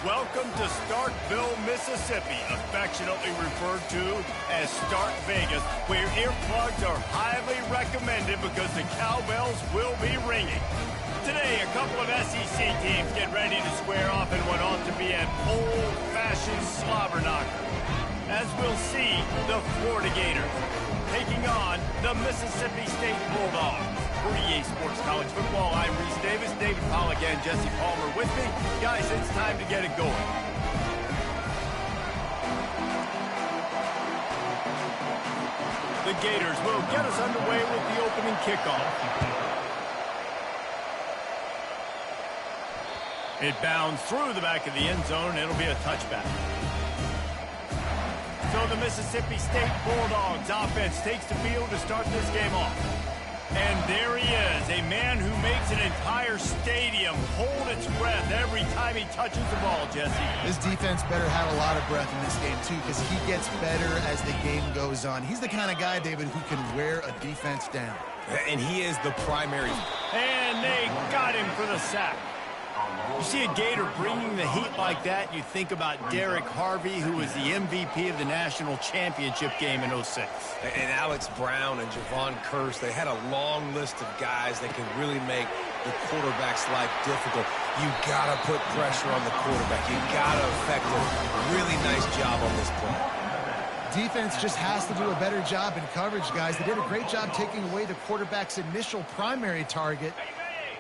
Welcome to Starkville, Mississippi, affectionately referred to as Stark Vegas, where earplugs are highly recommended because the cowbells will be ringing. Today, a couple of SEC teams get ready to square off in what ought to be an old-fashioned slobber knocker. As we'll see, the Florida Gators taking on the Mississippi State Bulldogs. For EA Sports College Football, I'm Reese Davis, David Pollack, and Jesse Palmer with me. Guys, it's time to get it going. The Gators will get us underway with the opening kickoff. It bounds through the back of the end zone. It'll be a touchback. So the Mississippi State Bulldogs offense takes the field to start this game off. And there he is, a man who makes an entire stadium hold its breath every time he touches the ball, Jesse. This defense better have a lot of breath in this game, too, because he gets better as the game goes on. He's the kind of guy, David, who can wear a defense down. And he is the primary. And they got him for the sack. You see a Gator bringing the heat like that, you think about Derek Harvey, who was the MVP of the national championship game in '06. And Alex Brown and Javon Curse, they had a long list of guys that can really make the quarterback's life difficult. You got to put pressure on the quarterback. You got to affect him. Really nice job on this play. Defense just has to do a better job in coverage, guys. They did a great job taking away the quarterback's initial primary target.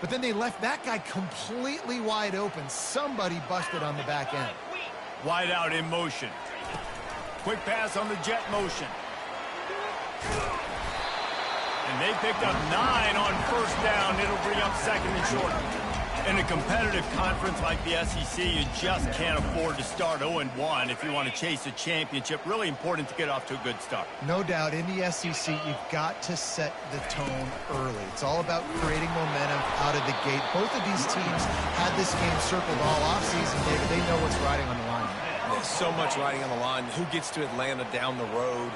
But then they left that guy completely wide open. Somebody busted on the back end. Wide out in motion. Quick pass on the jet motion. And they picked up 9 on first down. It'll bring up second and short. In a competitive conference like the SEC, you just can't afford to start 0-1 if you want to chase a championship. Really important to get off to a good start. No doubt, in the SEC, you've got to set the tone early. It's all about creating momentum out of the gate. Both of these teams had this game circled all offseason, David. They know what's riding on the line. There's so much riding on the line. Who gets to Atlanta down the road?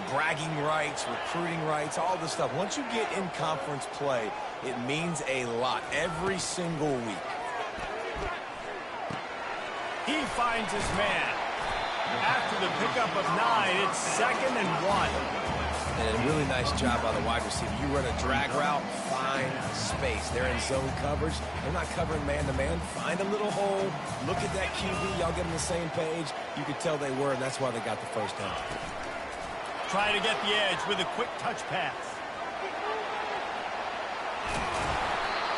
Bragging rights, recruiting rights, all this stuff. Once you get in conference play, it means a lot every single week. He finds his man. After the pickup of 9, it's 2nd and 1. And a really nice job by the wide receiver. You run a drag route, find space. They're in zone coverage. They're not covering man-to-man. Find a little hole. Look at that QB. Y'all get on the same page. You could tell they were, and that's why they got the first down. Trying to get the edge with a quick touch pass.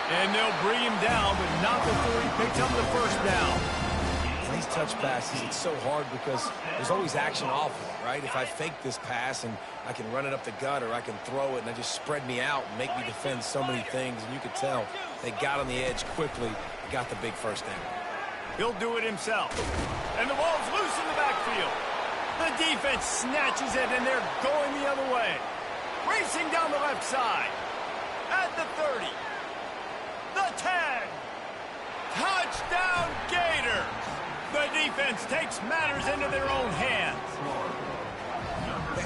And they'll bring him down, but not before he picks up the first down. These touch passes, it's so hard because there's always action off of it, right? If I fake this pass and I can run it up the gut or I can throw it and they just spread me out and make me defend so many things, and you could tell they got on the edge quickly, got the big first down. He'll do it himself. And the ball's loose in the backfield. The defense snatches it, and they're going the other way. Racing down the left side. At the 30. The 10. Touchdown, Gators. The defense takes matters into their own hands.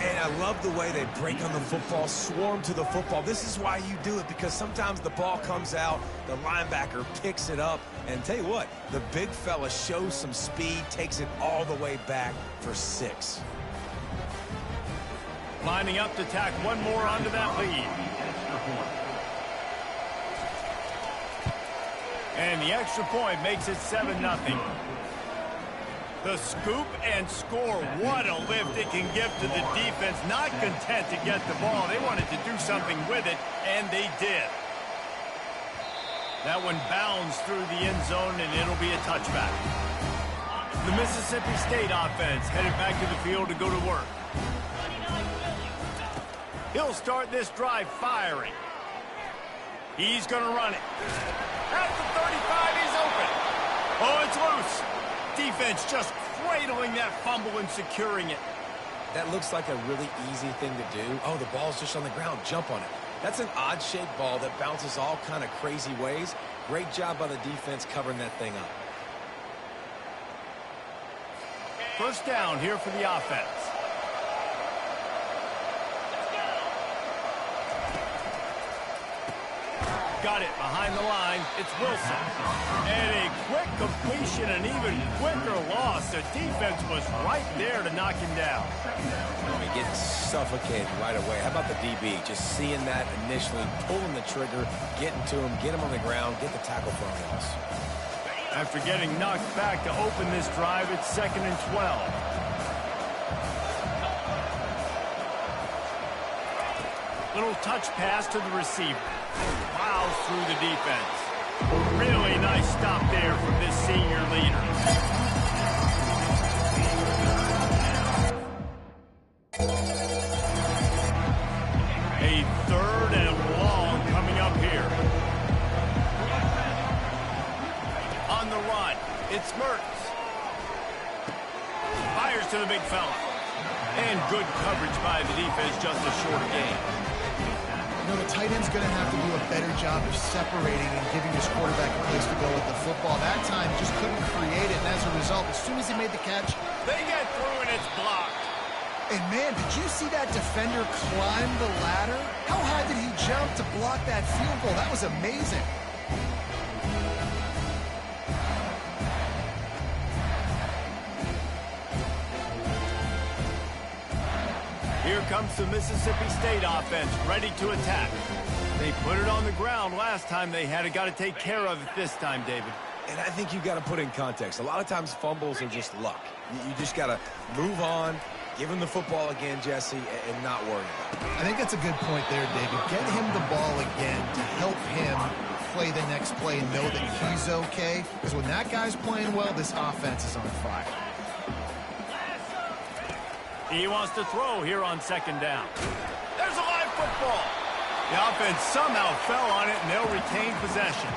And I love the way they break on the football, swarm to the football. This is why you do it, because sometimes the ball comes out, the linebacker picks it up, and tell you what, the big fella shows some speed, takes it all the way back for 6. Lining up to tack one more onto that lead. And the extra point makes it 7-0. The scoop and score. What a lift it can give to the defense. Not content to get the ball. They wanted to do something with it, and they did. That one bounds through the end zone, and it'll be a touchback. The Mississippi State offense headed back to the field to go to work. He'll start this drive firing. He's going to run it. At the 35, he's open. Oh, it's loose. Defense just cradling that fumble and securing it. That looks like a really easy thing to do. Oh, the ball's just on the ground. Jump on it. That's an odd-shaped ball that bounces all kind of crazy ways. Great job by the defense covering that thing up. First down here for the offense. got it behind the line. It's Wilson. And a quick completion, an even quicker loss. The defense was right there to knock him down. He gets suffocated right away. How about the DB? Just seeing that initially, pulling the trigger, getting to him, get him on the ground, get the tackle for a loss. After getting knocked back to open this drive, it's 2nd and 12. Little touch pass to the receiver. Plows through the defense. Really nice stop there from this senior leader. A 3rd and long coming up here. On the run, it's Mertz. Fires to the big fella. And good coverage by the defense, just a short gain. You know, the tight end's going to have to do a better job of separating and giving his quarterback a place to go with the football. That time, he just couldn't create it, and as a result, as soon as he made the catch, they get through and it's blocked. And man, did you see that defender climb the ladder? How high did he jump to block that field goal? That was amazing. Here comes the Mississippi State offense, ready to attack. They put it on the ground last time. They had got to take care of it this time, David. And I think you've got to put in context. A lot of times fumbles are just luck. You just got to move on, give him the football again, Jesse, and not worry about it. I think that's a good point there, David. Get him the ball again to help him play the next play and know that he's okay. Because when that guy's playing well, this offense is on fire. He wants to throw here on 2nd down. There's a live football. The offense somehow fell on it, and they'll retain possession.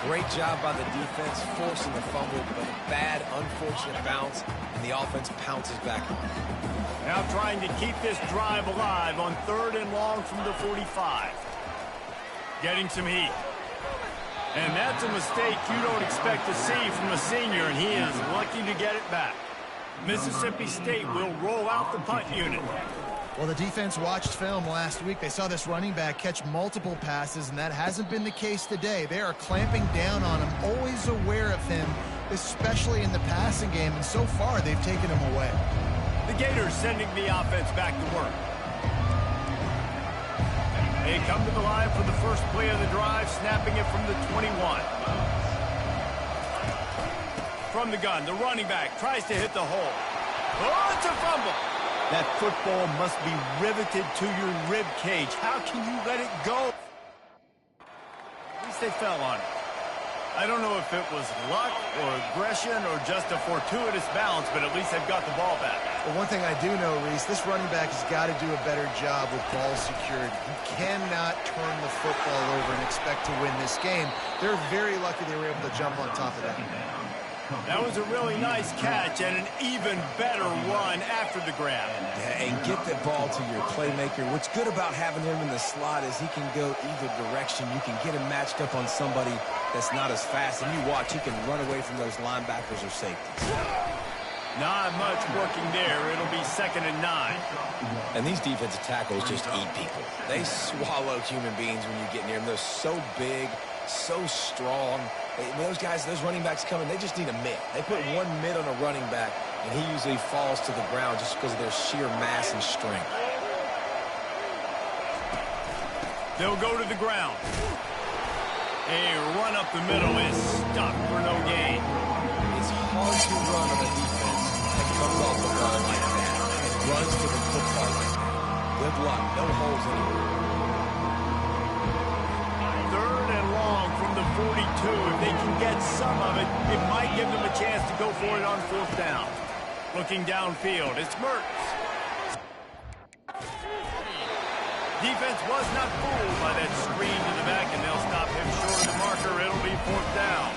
Great job by the defense forcing the fumble, but a bad, unfortunate bounce, and the offense pounces back on it. Now trying to keep this drive alive on 3rd and long from the 45. Getting some heat. And that's a mistake you don't expect to see from a senior, and he is lucky to get it back. Mississippi State will roll out the punt unit. Well, the defense watched film last week. They saw this running back catch multiple passes, and that hasn't been the case today. They are clamping down on him, always aware of him, especially in the passing game, and so far they've taken him away. The Gators sending the offense back to work. They come to the line for the first play of the drive, snapping it from the 21. From the gun, the running back tries to hit the hole. Oh, it's a fumble. That football must be riveted to your rib cage. How can you let it go? At least they fell on it. I don't know if it was luck or aggression or just a fortuitous bounce, but at least they've got the ball back. Well, one thing I do know, Reese, this running back has got to do a better job with ball security. He cannot turn the football over and expect to win this game. They're very lucky they were able to jump on top of that. That was a really nice catch and an even better run after the grab. Yeah, and get the ball to your playmaker. What's good about having him in the slot is he can go either direction. You can get him matched up on somebody that's not as fast, and you watch, he can run away from those linebackers or safeties. Not much working there. It'll be 2nd and 9. And these defensive tackles just eat people. They swallow human beings when you get near them. They're so big, so strong. When those guys, those running backs come in, they just need a mid. They put one mid on a running back, and he usually falls to the ground just because of their sheer mass and strength. They'll go to the ground. A run up the middle is stuck for no gain. It's hard to run on a defense that comes off the run like that and runs to the football like that. Good luck. No holes anywhere. 3rd and long from the 42. If they can get some of it, it might give them a chance to go for it on 4th down. Looking downfield, it's Mertz. Defense was not fooled by that screen to the back, and they'll stop him short of the marker. It'll be 4th down.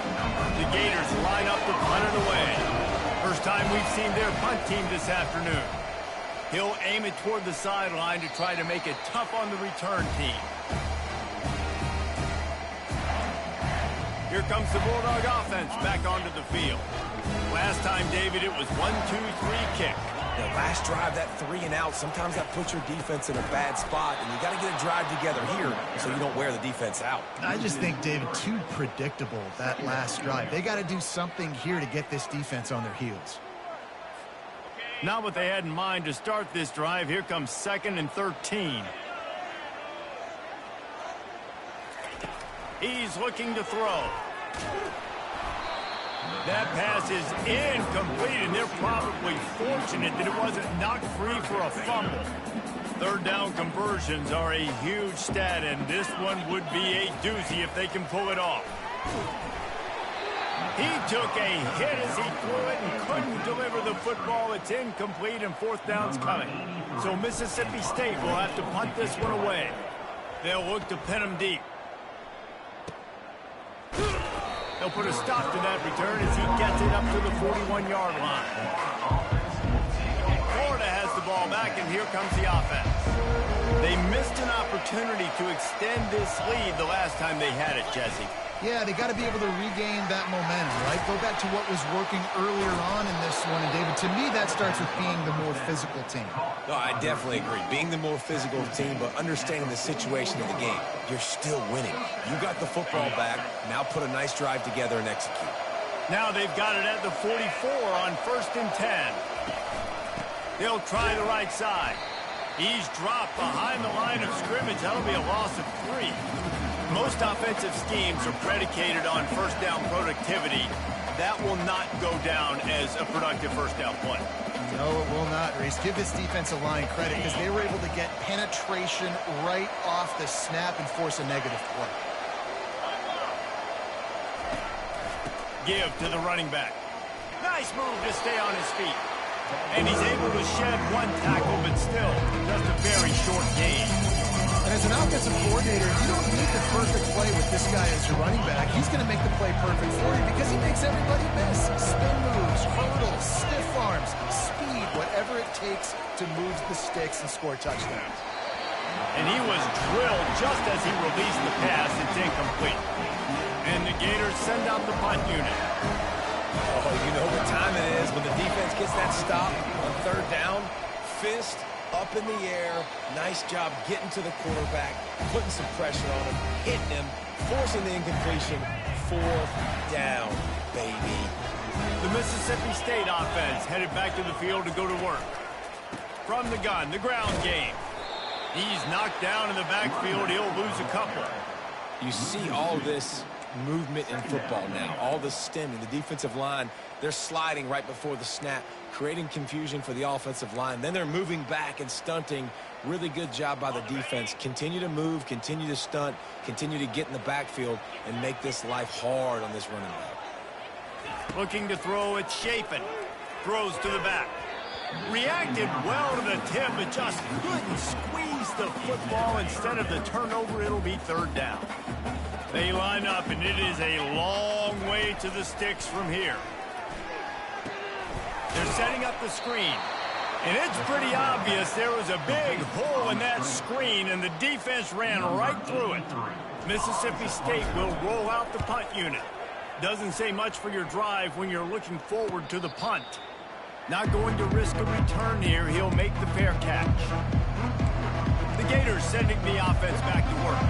The Gators line up to punt it away. First time we've seen their punt team this afternoon. He'll aim it toward the sideline to try to make it tough on the return team. Here comes the Bulldog offense back onto the field. Last time, David, it was 1-2-3 kick. The last drive, that 3 and out, sometimes that puts your defense in a bad spot, and you got to get a drive together here so you don't wear the defense out. I just think, David, too predictable, that last drive. They got to do something here to get this defense on their heels. Not what they had in mind to start this drive. Here comes 2nd and 13. He's looking to throw. That pass is incomplete, and they're probably fortunate that it wasn't knocked free for a fumble. 3rd down conversions are a huge stat, and this one would be a doozy if they can pull it off. He took a hit as he threw it and couldn't deliver the football. It's incomplete, and 4th down's coming. So Mississippi State will have to punt this one away. They'll look to pin him deep. They'll put a stop to that return as he gets it up to the 41-yard line. Florida has the ball back, and here comes the offense. They missed an opportunity to extend this lead the last time they had it, Jesse. Yeah, they got to be able to regain that momentum, right? Go back to what was working earlier on in this one. And, David, to me, that starts with being the more physical team. No, I definitely agree. Being the more physical team, but understanding the situation of the game. You're still winning. You got the football back. Now put a nice drive together and execute. Now they've got it at the 44 on 1st and 10. They'll try the right side. He's dropped behind the line of scrimmage. That'll be a loss of 3. Most offensive schemes are predicated on 1st down productivity. That will not go down as a productive 1st down play. No, it will not, Reese. Give this defensive line credit because they were able to get penetration right off the snap and force a negative play. Give to the running back. Nice move to stay on his feet. And he's able to shed 1 tackle, but still just a very short gain. And as an offensive coordinator, you don't need the perfect play with this guy as your running back. He's going to make the play perfect for you because he makes everybody miss. Spin moves, hurdles, stiff arms, speed, whatever it takes to move the sticks and score touchdowns. And he was drilled just as he released the pass. It's incomplete. And the Gators send out the punt unit. Oh, you know what time it is when the defense gets that stop on 3rd down. Fist up in the air. Nice job getting to the quarterback, putting some pressure on him, hitting him, forcing the incompletion. 4th down, baby. The Mississippi State offense headed back to the field to go to work. From the gun, the ground game. He's knocked down in the backfield. He'll lose a couple. You see all this movement in football now, all the stemming, the defensive line, they're sliding right before the snap, creating confusion for the offensive line. Then they're moving back and stunting. Really good job by the defense. Continue to move, continue to stunt, continue to get in the backfield and make this life hard on this running back. Looking to throw, it's Chapin. Throws to the back. Reacted well to the tip, but just couldn't squeeze the football. Instead of the turnover, it'll be 3rd down. They line up, and it is a long way to the sticks from here. They're setting up the screen. And it's pretty obvious there was a big hole in that screen, and the defense ran right through it. Mississippi State will roll out the punt unit. Doesn't say much for your drive when you're looking forward to the punt. Not going to risk a return here. He'll make the fair catch. The Gators sending the offense back to work.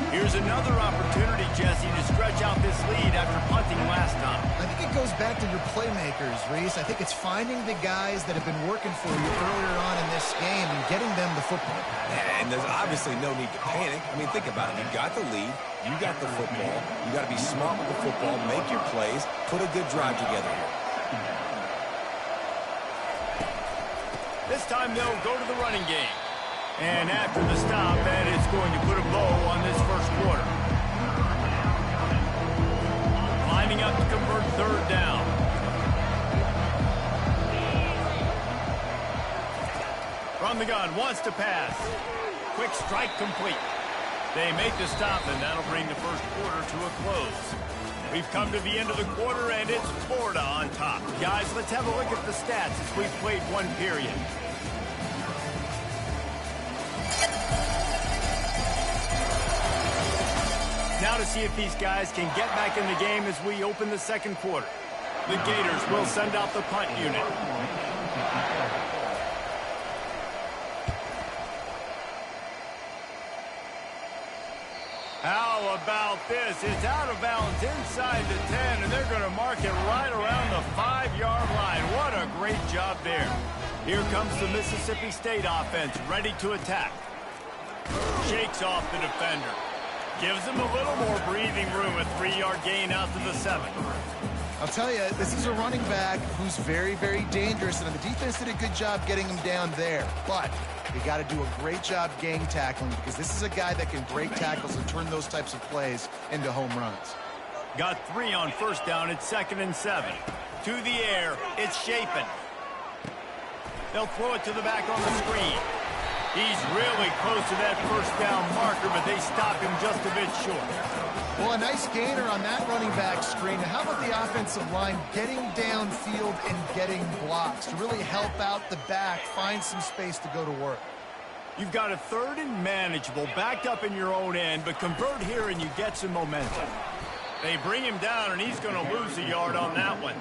Here's another opportunity, Jesse, to stretch out this lead after punting last time. I think it goes back to your playmakers, Reese. I think it's finding the guys that have been working for you earlier on in this game and getting them the football. And there's obviously no need to panic. I mean, think about it. You got the lead. You got the football. You got to be smart with the football, make your plays, put a good drive together here. This time they'll go to the running game. And after the stop, that is going to put a bow on this 1st quarter. Lining up to convert 3rd down. From the gun, wants to pass. Quick strike complete. They make the stop, and that'll bring the 1st quarter to a close. We've come to the end of the quarter, and it's Florida on top. Guys, let's have a look at the stats as we've played 1 period. Now to see if these guys can get back in the game as we open the 2nd quarter. The Gators will send out the punt unit. How about this? It's out of bounds inside the 10, and they're going to mark it right around the 5-yard line. What a great job there. Here comes the Mississippi State offense, ready to attack. Shakes off the defender. Gives him a little more breathing room, a 3-yard gain out to the 7. I'll tell you, this is a running back who's very, very dangerous, and the defense did a good job getting him down there. But you got to do a great job gang tackling, because this is a guy that can break tackles and turn those types of plays into home runs. Got 3 on first down. It's 2nd and 7. To the air. It's Shapen. They'll throw it to the back on the screen. He's really close to that first down marker, but they stop him just a bit short. Well, a nice gainer on that running back screen. How about the offensive line getting downfield and getting blocks to really help out the back, find some space to go to work? You've got a 3rd and manageable, backed up in your own end, but convert here and you get some momentum. They bring him down, and he's going to lose a yard on that one.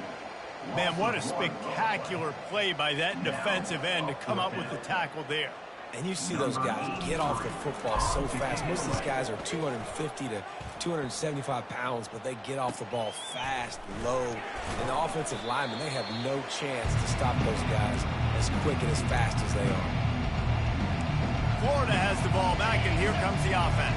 Man, what a spectacular play by that defensive end to come up with the tackle there. And you see those guys get off the football so fast. Most of these guys are 250 to 275 pounds, but they get off the ball fast, low. And the offensive linemen, they have no chance to stop those guys as quick and as fast as they are. Florida has the ball back, and here comes the offense.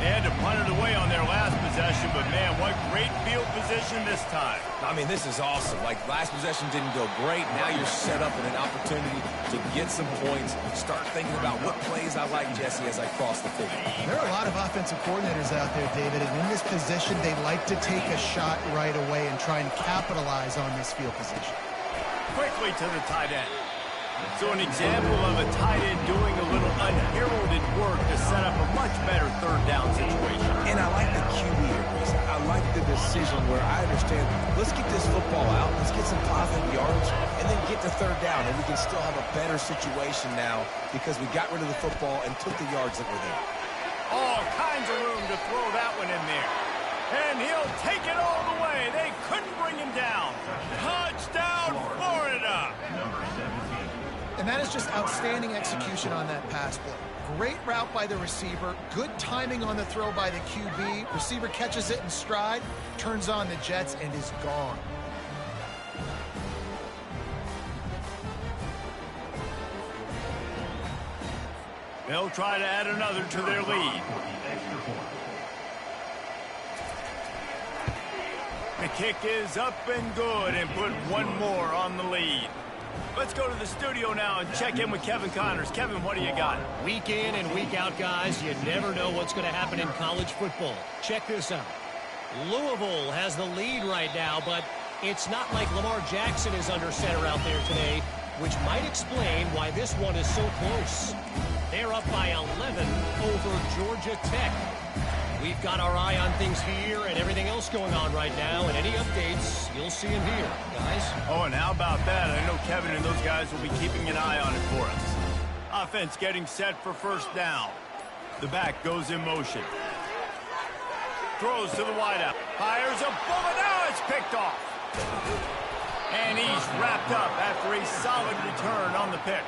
They had to punt it away on their last possession, but, man, what great field position this time. I mean, this is awesome. Like, last possession didn't go great. Now you're set up in an opportunity to get some points, start thinking about what plays I like, Jesse, as I cross the field. There are a lot of offensive coordinators out there, David, and in this position, they like to take a shot right away and try and capitalize on this field position. Quickly to the tight end. So an example of a tight end doing a little unheralded work to set up a much better 3rd down situation. And I like the QB here, Reese. I like the decision where I understand, let's get this football out, let's get some positive yards, and then get to 3rd down, and we can still have a better situation now because we got rid of the football and took the yards that were there. All kinds of room to throw that one in there. And he'll take it all the way. They couldn't bring him down. Touchdown, Florida! And that is just outstanding execution on that pass play. Great route by the receiver, good timing on the throw by the QB. Receiver catches it in stride, turns on the jets, and is gone. They'll try to add another to their lead. The kick is up and good, and put one more on the lead. Let's go to the studio now and check in with Kevin Connors. Kevin, what do you got? Week in and week out, guys, you never know what's going to happen in college football. Check this out. Louisville has the lead right now, but it's not like Lamar Jackson is under center out there today, which might explain why this one is so close. They're up by 11 over Georgia Tech. We've got our eye on things here and everything else going on right now, and any updates, you'll see them here, guys. Oh, and how about that? I know Kevin and those guys will be keeping an eye on it for us. Offense getting set for 1st down. The back goes in motion. Throws to the wideout. Fires a bullet. Now it's picked off. And he's wrapped up after a solid return on the pick.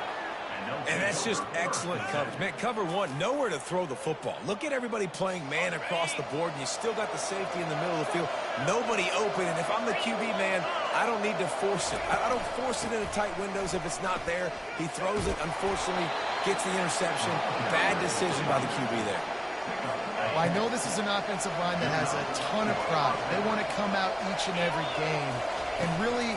And that's just excellent coverage. Man, cover one, nowhere to throw the football. Look at everybody playing man across the board, and you still got the safety in the middle of the field. Nobody open, and if I'm the QB, man, I don't need to force it. I don't force it into tight windows if it's not there. He throws it, unfortunately, gets the interception. Bad decision by the QB there. Well, I know this is an offensive line that has a ton of pride. They want to come out each and every game and really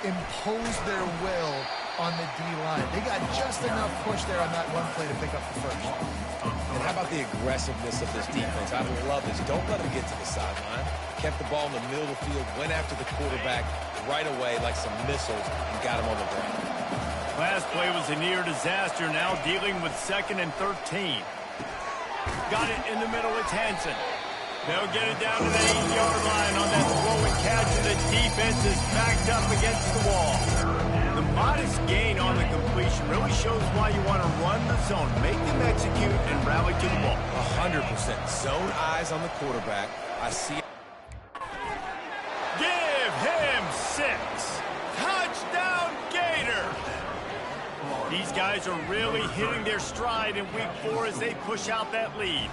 impose their will on the D-line. They got just enough push there on that one play to pick up the first. And how about the aggressiveness of this defense? I love this. Don't let them get to the sideline. Kept the ball in the middle of the field, went after the quarterback right away like some missiles, and got him on the ground. Last play was a near disaster. Now dealing with 2nd and 13. Got it in the middle. It's Hansen. They'll get it down to the 8-yard line on that throw and catch, and the defense is backed up against the wall. The modest gain on the completion really shows why you want to run the zone, make them execute, and rally to the ball. 100%. Zone eyes on the quarterback. I see it. Give him 6. Touchdown, Gators! These guys are really hitting their stride in week 4 as they push out that lead.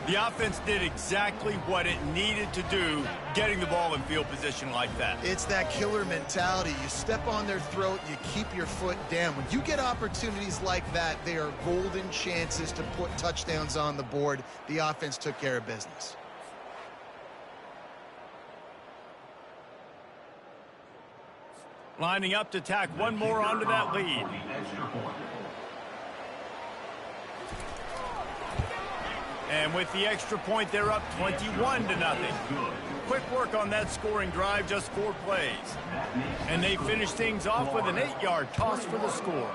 The offense did exactly what it needed to do, getting the ball in field position like that. It's that killer mentality. You step on their throat, you keep your foot down. When you get opportunities like that, they are golden chances to put touchdowns on the board. The offense took care of business. Lining up to tack one more onto that lead. And with the extra point, they're up 21-0. Quick work on that scoring drive, just 4 plays. And they finish things off with an 8-yard toss for the score.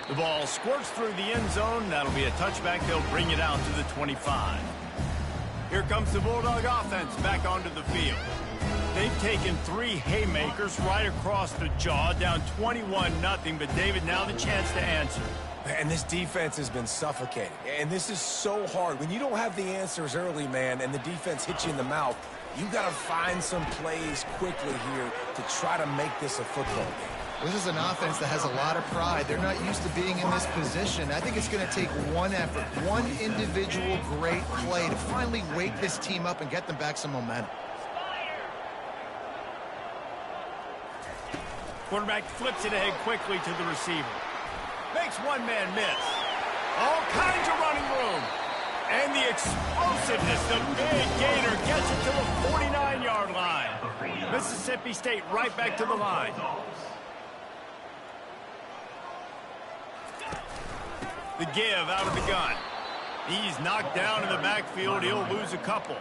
The ball squirts through the end zone. That'll be a touchback. They'll bring it out to the 25. Here comes the Bulldog offense back onto the field. They've taken 3 haymakers right across the jaw, down 21-0. But, David, now the chance to answer. And this defense has been suffocating. And this is so hard. When you don't have the answers early, man, and the defense hits you in the mouth, you got to find some plays quickly here to try to make this a football game. This is an offense that has a lot of pride. They're not used to being in this position. I think it's going to take one effort, one individual great play to finally wake this team up and get them back some momentum. Quarterback flips it ahead quickly to the receiver. Makes one man miss. All kinds of running room. And the explosiveness, the big gainer gets it to the 49-yard line. Mississippi State right back to the line. The give out of the gun. He's knocked down in the backfield. He'll lose a couple.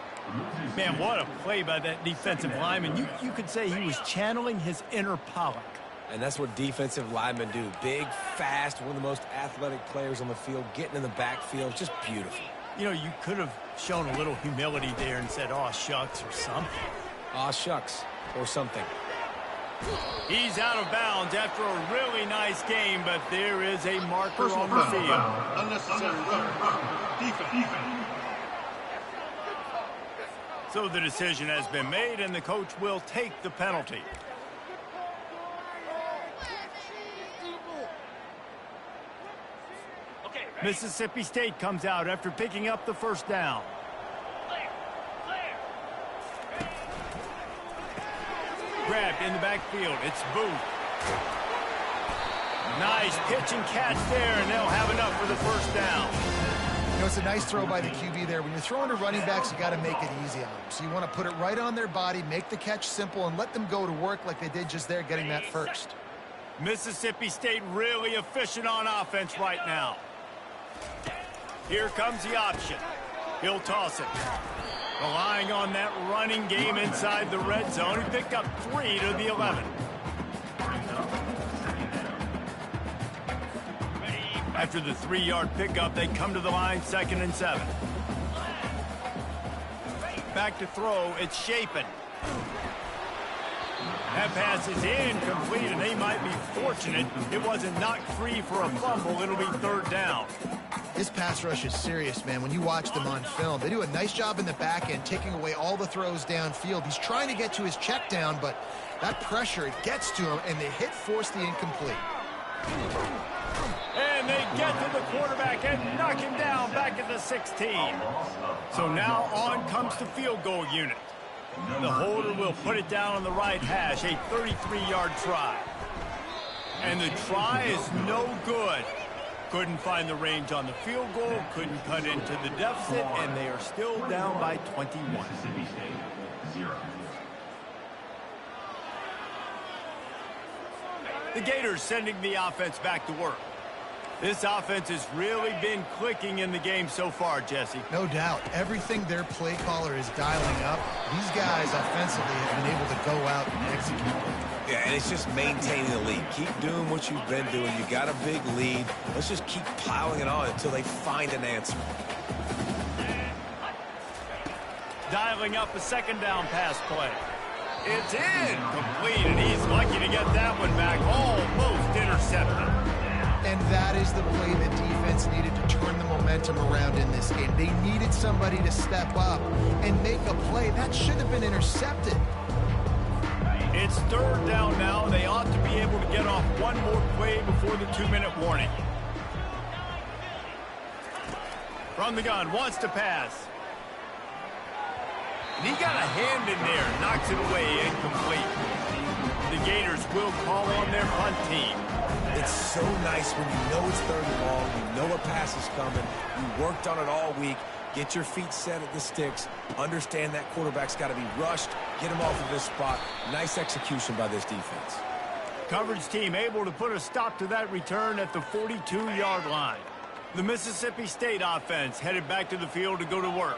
Man, what a play by that defensive lineman. You could say he was channeling his inner Pollock. And that's what defensive linemen do. Big, fast, one of the most athletic players on the field, getting in the backfield, just beautiful. You know, you could have shown a little humility there and said, "Aw, shucks," or something. Aw, shucks, or something. He's out of bounds after a really nice game, but there is a marker on the field. Unnecessary defense. So the decision has been made, and the coach will take the penalty. Mississippi State comes out after picking up the first down. Grabbed in the backfield. It's Booth. Nice pitch and catch there, and they'll have enough for the first down. You know, it's a nice throw by the QB there. When you're throwing to running backs, you got to make it easy on them. So you want to put it right on their body, make the catch simple, and let them go to work like they did just there, getting that first. Mississippi State really efficient on offense right now. Here comes the option. He'll toss it. Relying on that running game inside the red zone. He picked up 3 to the 11. After the 3-yard pickup, they come to the line, 2nd and 7. Back to throw, it's Shapen. That pass is incomplete, and they might be fortunate it wasn't knocked free for a fumble. It'll be 3rd down. This pass rush is serious, man. When you watch them on film, they do a nice job in the back end, taking away all the throws downfield. He's trying to get to his check down, but that pressure, it gets to him, and they force the incomplete. And they get to the quarterback and knock him down back at the 16. So now on comes the field goal unit. The holder will put it down on the right hash, a 33-yard try. And the try is no good. Couldn't find the range on the field goal, couldn't cut into the deficit, and they are still down by 21. The Gators sending the offense back to work. This offense has really been clicking in the game so far, Jesse. No doubt. Everything their play caller is dialing up, these guys offensively have been able to go out and execute. Yeah, and it's just maintaining the lead. Keep doing what you've been doing. You got a big lead. Let's just keep piling it on until they find an answer. Dialing up a 2nd down pass play. It's incomplete, and he's lucky to get that one back. Almost intercepted. And that is the play the defense needed to turn the momentum around in this game. They needed somebody to step up and make a play. That should have been intercepted. It's It's third down now. They ought to be able to get off one more play before the 2-minute warning. From the gun, wants to pass. And he got a hand in there, knocks it away, incomplete. The Gators will call on their punt team. It's so nice when you know it's third and long, you know a pass is coming, you worked on it all week, get your feet set at the sticks, understand that quarterback's got to be rushed, get him off of this spot. Nice execution by this defense. Coverage team able to put a stop to that return at the 42-yard line. The Mississippi State offense headed back to the field to go to work.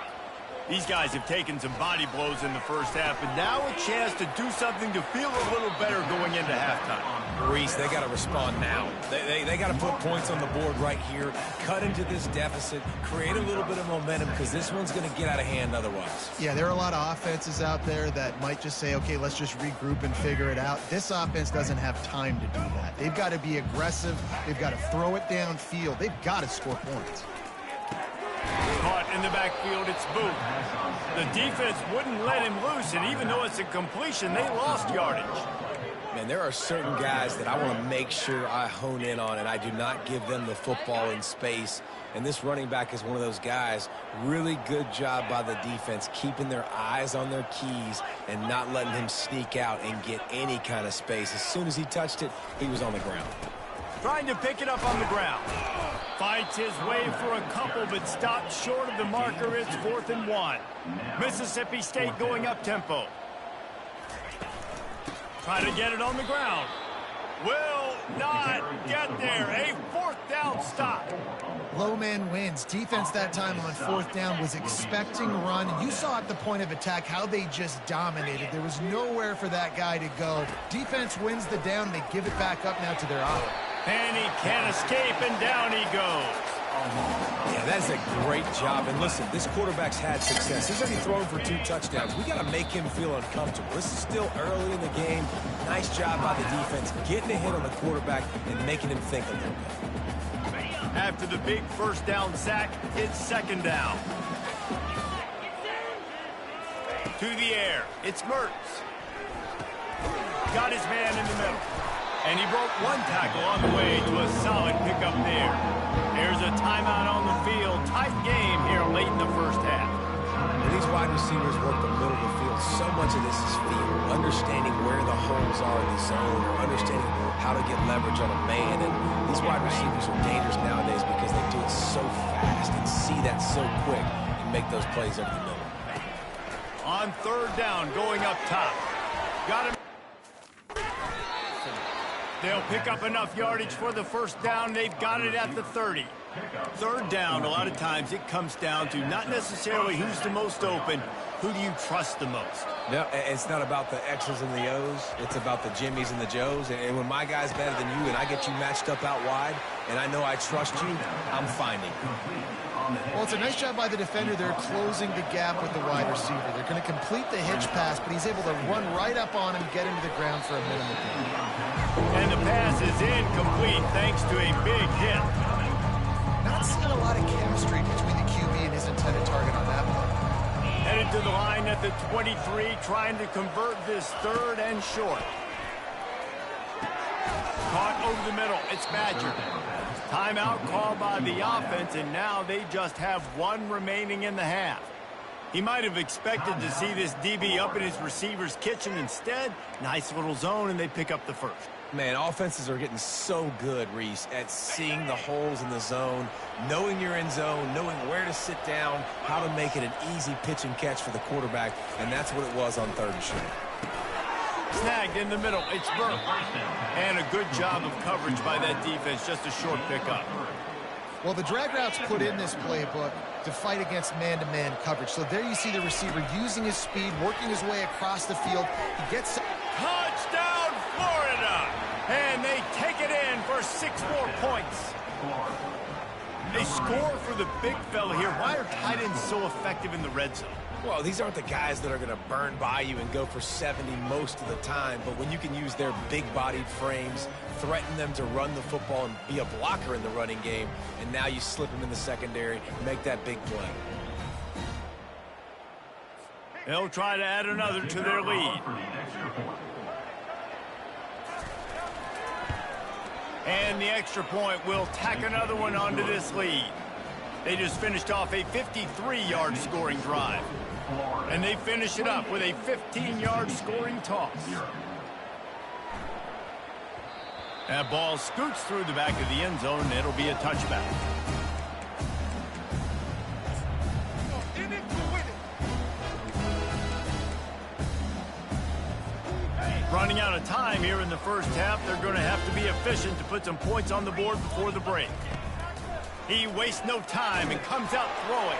These guys have taken some body blows in the first half, and now a chance to do something to feel a little better going into halftime. Reese, they got to respond now. They got to put points on the board right here, cut into this deficit, create a little bit of momentum, because this one's going to get out of hand otherwise. Yeah, there are a lot of offenses out there that might just say, okay, let's just regroup and figure it out. This offense doesn't have time to do that. They've got to be aggressive. They've got to throw it downfield. They've got to score points. Caught in the backfield, it's Booth. The defense wouldn't let him loose, and even though it's a completion, they lost yardage. Man, there are certain guys that I want to make sure I hone in on, and I do not give them the football in space. And this running back is one of those guys. Really good job by the defense, keeping their eyes on their keys and not letting him sneak out and get any kind of space. As soon as he touched it, he was on the ground. Trying to pick it up on the ground. Fights his way for a couple, but stopped short of the marker. It's 4th and 1. Mississippi State going up tempo. Try to get it on the ground. Will not get there. A 4th down stop. Low man wins. Defense that time on 4th down was expecting run. You saw at the point of attack how they just dominated. There was nowhere for that guy to go. Defense wins the down. They give it back up now to their offense. And he can't escape, and down he goes. Yeah, that's a great job. And listen, this quarterback's had success. He's already thrown for 2 touchdowns. We got to make him feel uncomfortable. This is still early in the game. Nice job by the defense, getting a hit on the quarterback and making him think a little bit. After the big 1st down sack, it's 2nd down. To the air, it's Mertz. Got his man in the middle. And he broke one tackle on the way to a solid pickup there. There's a timeout on the field. Tight game here late in the first half. And these wide receivers work the middle of the field. So much of this is feel, understanding where the holes are in the zone, or understanding how to get leverage on a man. And these wide receivers are dangerous nowadays because they do it so fast and see that so quick and make those plays over the middle. On 3rd down, going up top. Got him. They'll pick up enough yardage for the 1st down. They've got it at the 30. 3rd down, a lot of times it comes down to not necessarily who's the most open, who do you trust the most? No, it's not about the X's and the O's. It's about the Jimmys and the Joes. And when my guy's better than you and I get you matched up out wide and I know I trust you, I'm finding you. Well, it's a nice job by the defender. They're closing the gap with the wide receiver. They're going to complete the hitch pass, but he's able to run right up on him, get him to the ground for a minimal gain. And the pass is incomplete thanks to a big hit. Not seeing a lot of chemistry between the QB and his intended target on that play. Headed to the line at the 23, trying to convert this 3rd and short. Caught over the middle. It's Badger. Timeout called by the offense, and now they just have 1 remaining in the half. He might have expected to see this DB up in his receiver's kitchen. Instead, nice little zone, and they pick up the 1st. Man, offenses are getting so good, Reese, at seeing the holes in the zone, knowing you're in zone, knowing where to sit down, how to make it an easy pitch and catch for the quarterback, and that's what it was on 3rd and short. Snagged in the middle, it's Burke. And a good job of coverage by that defense, just a short pickup. Well, the drag routes put in this playbook to fight against man-to-man coverage. So there you see the receiver using his speed, working his way across the field. He gets... Touchdown, Florida! And they take it in for 6 more points. They score for the big fella here. Why are tight ends so effective in the red zone? Well, these aren't the guys that are going to burn by you and go for 70 most of the time, but when you can use their big-bodied frames, threaten them to run the football and be a blocker in the running game, and now you slip them in the secondary, make that big play. They'll try to add another to their lead. And the extra point will tack another one onto this lead. They just finished off a 53-yard scoring drive. And they finish it up with a 15-yard scoring toss. That ball scoots through the back of the end zone, and it'll be a touchback. Running out of time here in the first half, they're going to have to be efficient to put some points on the board before the break. He wastes no time and comes out throwing.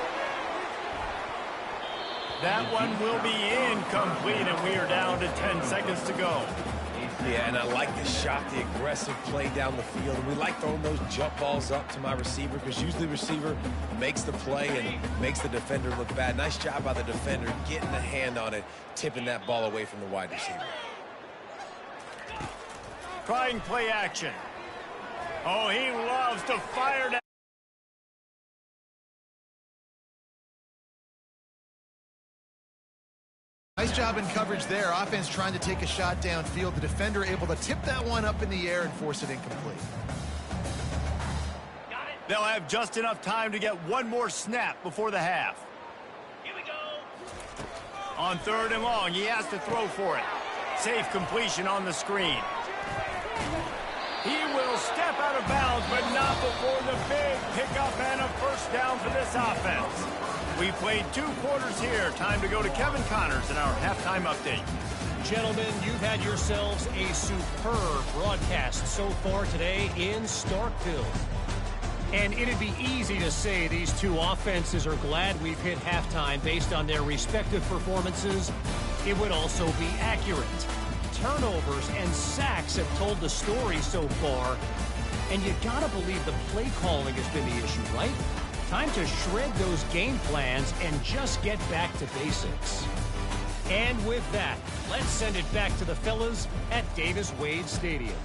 That one will be incomplete, and we are down to 10 seconds to go. Yeah, and I like the shot, the aggressive play down the field. And we like throwing those jump balls up to my receiver because usually the receiver makes the play and makes the defender look bad. Nice job by the defender getting a hand on it, tipping that ball away from the wide receiver. Trying play action. Oh, he loves to fire down. Nice job in coverage there. Offense trying to take a shot downfield. The defender able to tip that one up in the air and force it incomplete. They'll have just enough time to get one more snap before the half. Here we go. On 3rd and long, he has to throw for it. Safe completion on the screen. He will step out of bounds, but not before the big pickup and a first down for this offense. We played 2 quarters here. Time to go to Kevin Connors in our halftime update. Gentlemen, you've had yourselves a superb broadcast so far today in Starkville. And it'd be easy to say these two offenses are glad we've hit halftime based on their respective performances. It would also be accurate. Turnovers and sacks have told the story so far. And you gotta believe the play calling has been the issue, right? Time to shred those game plans and just get back to basics. And with that, let's send it back to the fellas at Davis-Wade Stadium.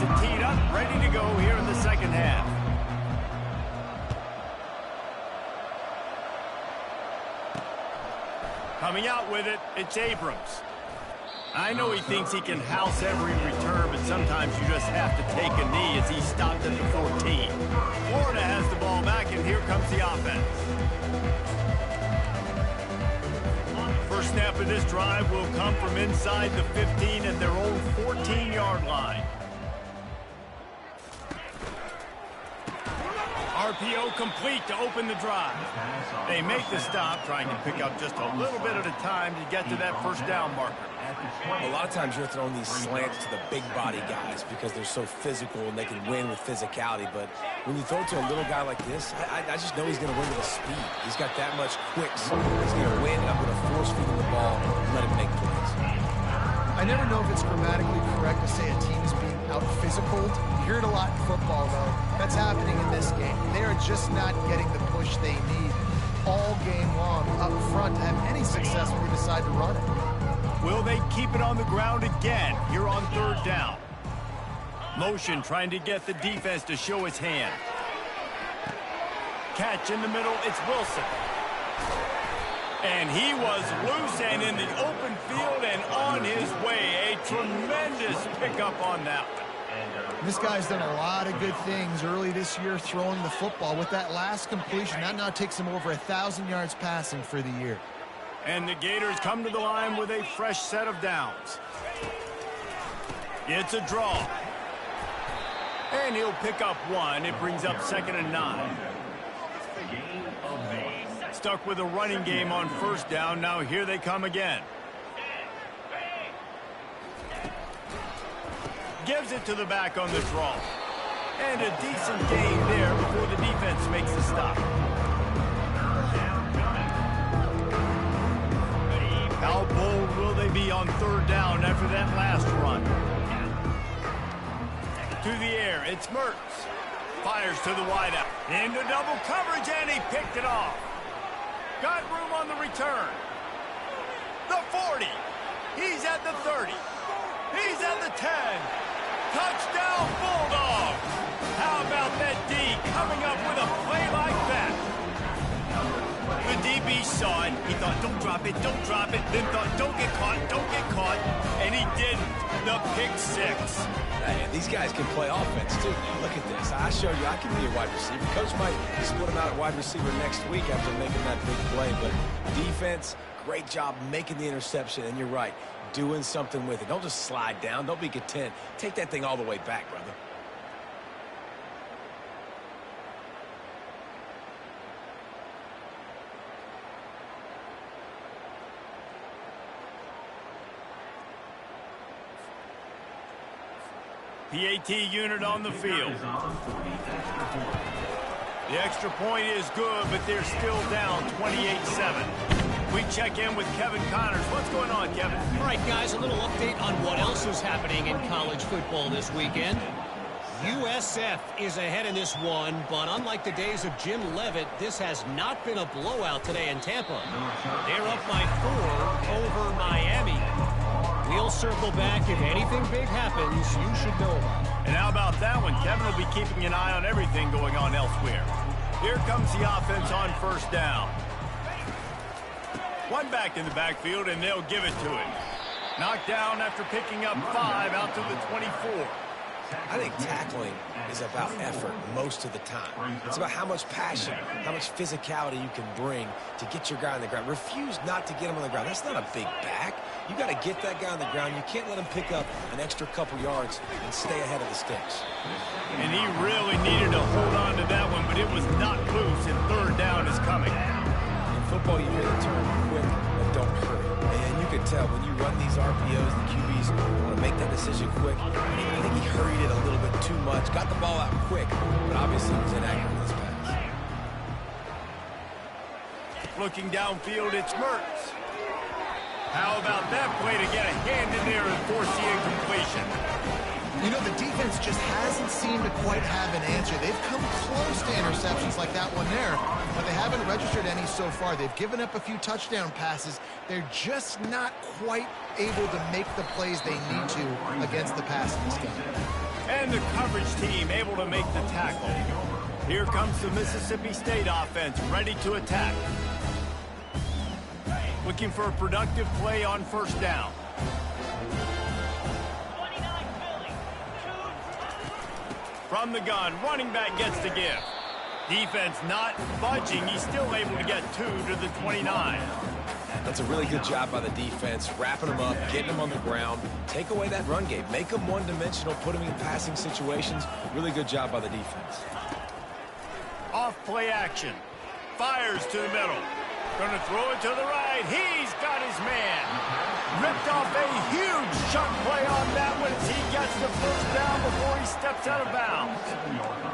it teed up, ready to go here in the second half. Coming out with it, it's Abrams. I know he thinks he can house every return, but sometimes you just have to take a knee as he stopped at the 14. Florida has the ball back, and here comes the offense. First snap of this drive will come from inside the 15 at their own 14-yard line. RPO complete to open the drive. They make the stop, trying to pick up just a little bit at a time to get to that first down marker. A lot of times you're throwing these slants to the big body guys because they're so physical and they can win with physicality. But when you throw it to a little guy like this, I just know he's going to win with his speed. He's got that much quicks. He's going to win, and I'm going to force feed him the ball and let him make plays. I never know if it's grammatically correct to say a team is being out-physicaled. You hear it a lot in football, though. That's happening in this game. They are just not getting the push they need all game long up front to have any success when they decide to run it. Will they keep it on the ground again here on third down? Motion trying to get the defense to show his hand. Catch in the middle, it's Wilson. And he was loose and in the open field and on his way. A tremendous pickup on that one. This guy's done a lot of good things early this year throwing the football. With that last completion, that now takes him over 1,000 yards passing for the year. And the Gators come to the line with a fresh set of downs. It's a draw. And he'll pick up one. It brings up 2nd and 9. Stuck with a running game on first down. Now here they come again. Gives it to the back on the draw. And a decent gain there before the defense makes the stop. How bold will they be on third down after that last run? To the air, it's Mertz. Fires to the wideout. Into double coverage, and he picked it off. Got room on the return. The 40. He's at the 30. He's at the 10. Touchdown, Bulldogs. How about that D coming up with a play like that? The DB saw it. He thought, don't drop it, don't drop it. Then thought, don't get caught, don't get caught. And he didn't. The pick six. Hey, these guys can play offense, too. Look at this. I showed you I can be a wide receiver. Coach might split him out at wide receiver next week after making that big play. But defense, great job making the interception. And you're right, doing something with it. Don't just slide down. Don't be content. Take that thing all the way back, brother. PAT unit on the field. The extra point is good, but they're still down 28-7. We check in with Kevin Connors. What's going on, Kevin? All right, guys, a little update on what else is happening in college football this weekend. USF is ahead in this one, but unlike the days of Jim Leavitt, this has not been a blowout today in Tampa. They're up by 4 over Miami. We'll circle back. If anything big happens, you should know about it. And how about that one? Kevin will be keeping an eye on everything going on elsewhere. Here comes the offense on first down. One back in the backfield, and they'll give it to him. Knocked down after picking up 5 out to the 24. I think tackling is about effort most of the time. It's about how much passion, how much physicality you can bring to get your guy on the ground. Refuse not to get him on the ground. That's not a big back. You got to get that guy on the ground. You can't let him pick up an extra couple yards and stay ahead of the sticks. And he really needed to hold on to that one, but it was not loose, and third down is coming. In football, you hear the term quick, but don't hurry. And you can tell when you run these RPOs, the QBs want to make that decision quick. I think he hurried it a little bit too much, got the ball out quick, but obviously was inaccurate in this pass. Looking downfield, it's Mertz. How about that play to get a hand in there and force the incompletion? You know, the defense just hasn't seemed to quite have an answer. They've come close to interceptions like that one there, but they haven't registered any so far. They've given up a few touchdown passes. They're just not quite able to make the plays they need to against the pass in this game. And the coverage team able to make the tackle. Here comes the Mississippi State offense, ready to attack. Looking for a productive play on first down. From the gun, running back gets the give. Defense not budging. He's still able to get 2 to the 29. That's a really good job by the defense, wrapping them up, getting them on the ground. Take away that run game. Make them one-dimensional, put them in passing situations. Really good job by the defense. Off play action. Fires to the middle. Gonna throw it to the right. He's got his man. Ripped off a huge chunk play on that one as he gets the first down before he steps out of bounds.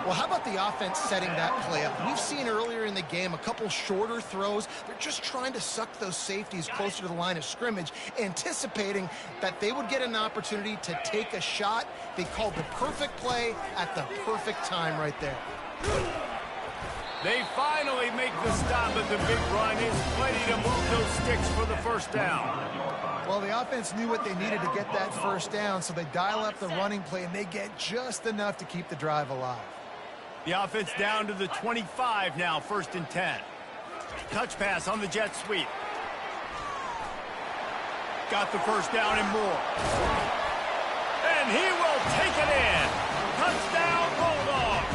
Well, how about the offense setting that play up? We've seen earlier in the game a couple shorter throws. They're just trying to suck those safeties closer to the line of scrimmage, anticipating that they would get an opportunity to take a shot. They called the perfect play at the perfect time right there. They finally make the stop, but the big run is plenty to move those sticks for the first down. Well, the offense knew what they needed to get that first down, so they dial up the running play, and they get just enough to keep the drive alive. The offense down to the 25 now, 1st and 10. Touch pass on the jet sweep. Got the first down and more. And he will take it in. Touchdown, Bulldog.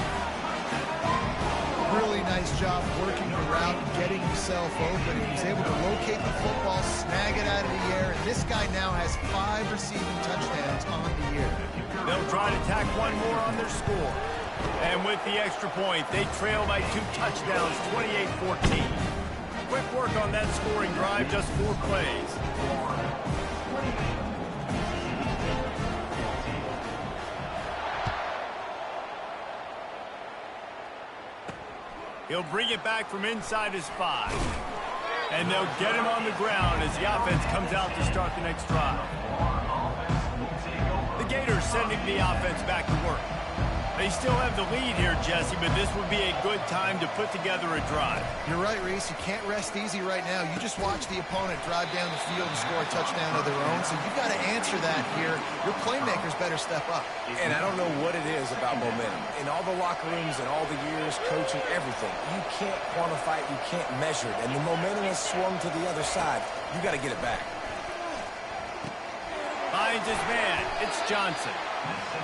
Really nice job working the route and getting himself open. He was able to locate the football, snag it out of the air, and this guy now has 5 receiving touchdowns on the year. They'll try to tack one more on their score. And with the extra point, they trail by 2 touchdowns, 28-14. Quick work on that scoring drive, just 4 plays. He'll bring it back from inside his 5. And they'll get him on the ground as the offense comes out to start the next drive. The Gators sending the offense back to work. They still have the lead here, Jesse, but this would be a good time to put together a drive. You're right, Reese. You can't rest easy right now. You just watch the opponent drive down the field and score a touchdown of their own, so you've got to answer that here. Your playmakers better step up. And I don't know what it is about momentum. In all the locker rooms and all the years, coaching, everything, you can't quantify it, you can't measure it. And the momentum has swung to the other side. You got to get it back. Finds his man. It's Johnson.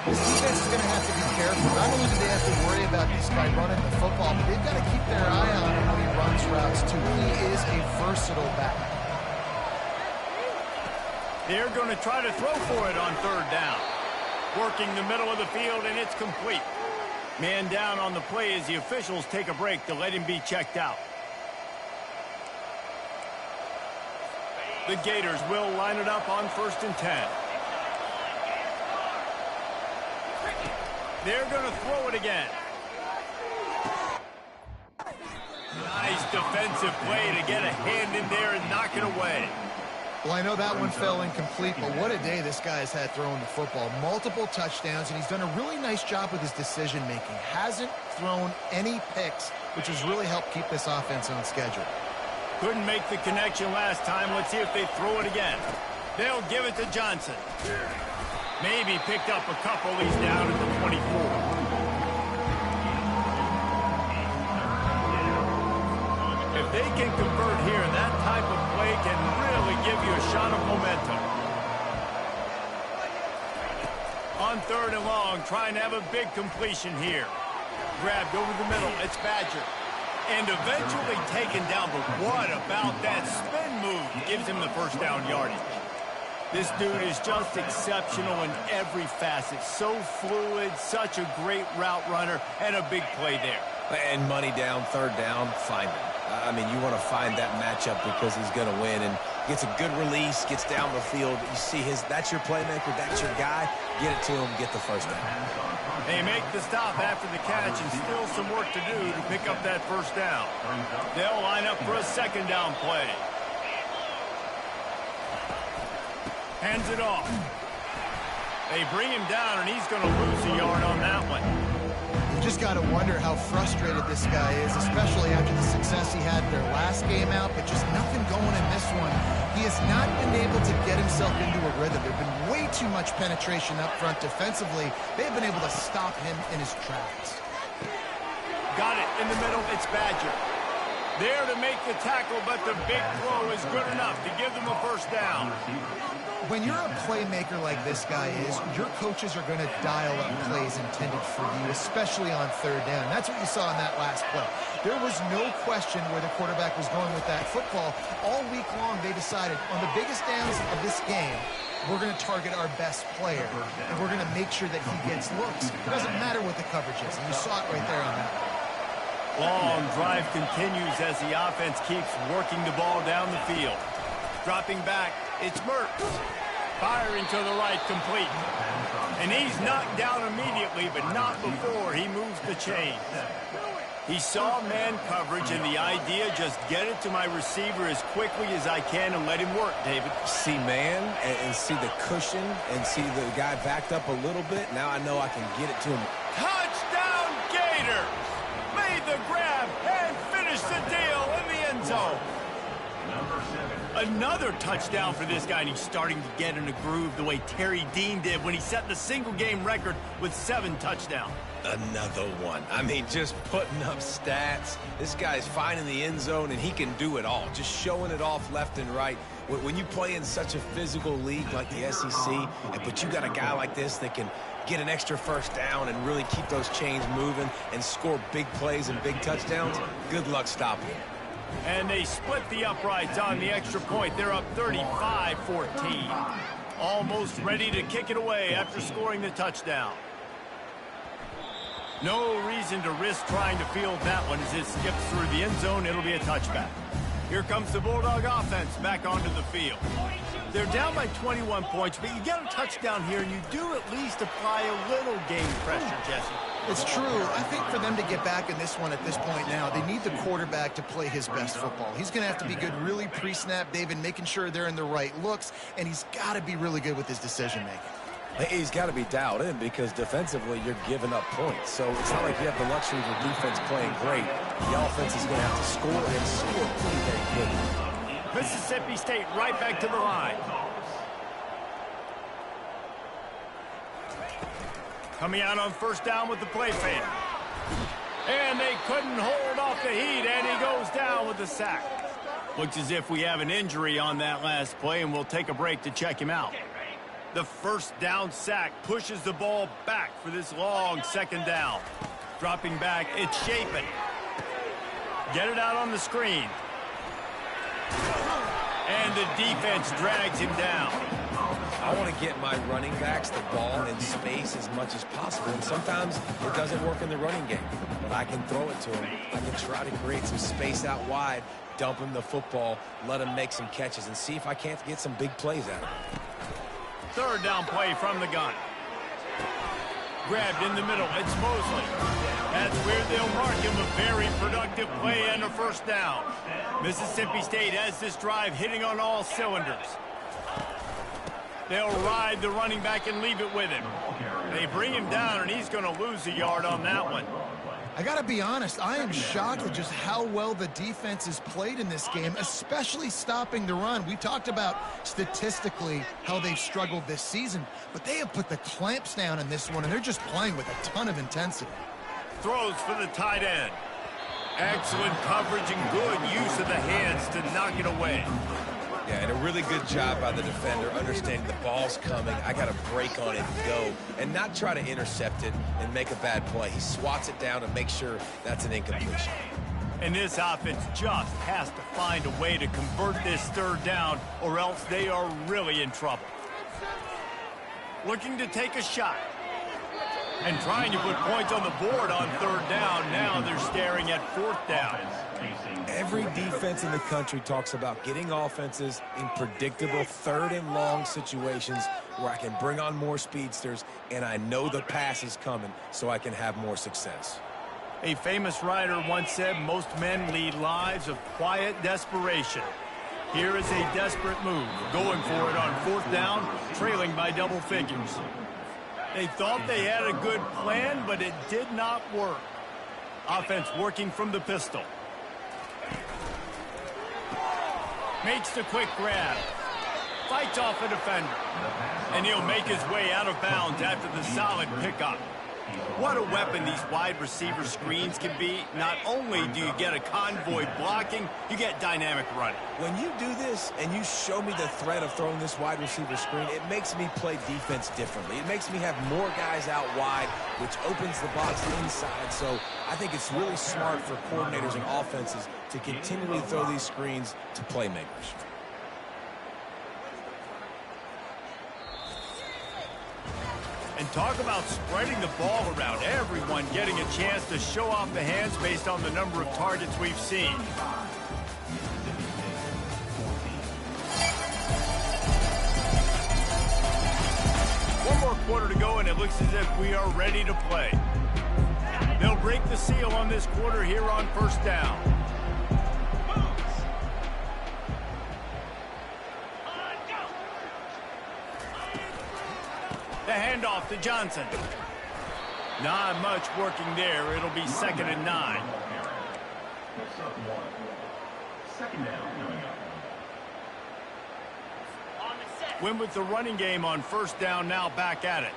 This defense is going to have to be careful. Not only do they have to worry about this guy running the football, but they've got to keep their eye on him when he runs routes, too. He is a versatile back. They're going to try to throw for it on 3rd down. Working the middle of the field, and it's complete. Man down on the play as the officials take a break to let him be checked out. The Gators will line it up on 1st and 10. They're going to throw it again. Nice defensive play to get a hand in there and knock it away. Well, I know that one fell incomplete, but what a day this guy has had throwing the football. Multiple touchdowns, and he's done a really nice job with his decision-making. Hasn't thrown any picks, which has really helped keep this offense on schedule. Couldn't make the connection last time. Let's see if they throw it again. They'll give it to Johnson. Maybe picked up a couple. He's down at the 24. If they can convert here, that type of play can really give you a shot of momentum. On 3rd and long, trying to have a big completion here. Grabbed over the middle. It's Badger. And eventually taken down, but what about that spin move? Gives him the first down yardage. This dude is just exceptional in every facet. So fluid, such a great route runner, and a big play there. And money down, 3rd down, find him. I mean, you want to find that matchup because he's going to win, and gets a good release, gets down the field. You see that's your playmaker, that's your guy. Get it to him, get the first down. They make the stop after the catch, and still some work to do to pick up that first down. They'll line up for a 2nd down play. Hands it off. They bring him down, and he's going to lose a yard on that one. You just got to wonder how frustrated this guy is, especially after the success success he had in their last game out, but just nothing going in this one. He has not been able to get himself into a rhythm. There's been way too much penetration up front defensively. They've been able to stop him in his tracks. Got it in the middle. It's Badger. There to make the tackle, but the big throw is good enough to give them a first down. When you're a playmaker like this guy is, your coaches are going to dial up plays intended for you, especially on third down. That's what you saw in that last play. There was no question where the quarterback was going with that football. All week long, they decided on the biggest downs of this game, we're going to target our best player, and we're going to make sure that he gets looks. It doesn't matter what the coverage is, and you saw it right there on that. Long drive continues as the offense keeps working the ball down the field. Dropping back, it's Mertz. Firing to the right, complete. And he's knocked down immediately, but not before he moves the chains. He saw man coverage, and the idea, just get it to my receiver as quickly as I can and let him work, David. See man and see the cushion and see the guy backed up a little bit. Now I know I can get it to him. Touchdown, Gators! Made the grab and finished the deal in the end zone. Another touchdown for this guy, and he's starting to get in a groove the way Terry Dean did when he set the single-game record with 7 touchdowns. Another one. I mean, just putting up stats. This guy's finding the end zone, and he can do it all. Just showing it off left and right. When you play in such a physical league like the SEC, but you got a guy like this that can get an extra first down and really keep those chains moving and score big plays and big touchdowns, good luck stopping him. And they split the uprights on the extra point. They're up 35-14. Almost ready to kick it away after scoring the touchdown. No reason to risk trying to field that one as it skips through the end zone. It'll be a touchback. Here comes the Bulldog offense back onto the field. They're down by 21 points, but you get a touchdown here, and you do at least apply a little game pressure, Jesse. It's true. I think for them to get back in this one at this point now, they need the quarterback to play his best football. He's going to have to be good really pre-snap, David, making sure they're in the right looks, and he's got to be really good with his decision-making. He's got to be dialed in because defensively you're giving up points. So it's not like you have the luxury of your defense playing great. The offense is going to have to score and score pretty very quickly. Mississippi State right back to the line. Coming out on first down with the play fake. And they couldn't hold off the heat, and he goes down with the sack. Looks as if we have an injury on that last play, and we'll take a break to check him out. The first down sack pushes the ball back for this long second down. Dropping back, it's Shapen. Get it out on the screen. And the defense drags him down. I want to get my running backs the ball in space as much as possible. And sometimes it doesn't work in the running game. But I can throw it to him. I can try to create some space out wide, dump him the football, let him make some catches, and see if I can't get some big plays out of him. Third down play from the gun. Grabbed in the middle. It's Mosley. That's where they'll mark him a very productive play and a first down. Mississippi State has this drive hitting on all cylinders. They'll ride the running back and leave it with him. They bring him down, and he's going to lose a yard on that one. I got to be honest, I am shocked at just how well the defense has played in this game, especially stopping the run. We talked about statistically how they've struggled this season, but they have put the clamps down in this one, and they're just playing with a ton of intensity. Throws for the tight end. Excellent coverage and good use of the hands to knock it away. Yeah, and a really good job by the defender understanding the ball's coming. I got to break on it and go and not try to intercept it and make a bad play. He swats it down and makes sure that's an incompletion. And this offense just has to find a way to convert this third down, or else they are really in trouble. Looking to take a shot. And trying to put points on the board on third down. Now they're staring at fourth down. Every defense in the country talks about getting offenses in predictable third and long situations where I can bring on more speedsters and I know the pass is coming so I can have more success. A famous writer once said most men lead lives of quiet desperation. Here is a desperate move, going for it on fourth down, trailing by double figures. They thought they had a good plan, but it did not work. Offense working from the pistol. Makes the quick grab. Fights off a defender. And he'll make his way out of bounds after the solid pickup. What a weapon these wide receiver screens can be. Not only do you get a convoy blocking, you get dynamic running. When you do this and you show me the threat of throwing this wide receiver screen, it makes me play defense differently. It makes me have more guys out wide, which opens the box inside. So I think it's really smart for coordinators and offenses to continually throw these screens to playmakers. And talk about spreading the ball around. Everyone getting a chance to show off the hands based on the number of targets we've seen. One more quarter to go, and it looks as if we are ready to play. They'll break the seal on this quarter here on first down. The handoff to Johnson. Not much working there. It'll be 2nd and 9. Win with the running game on first down, now back at it.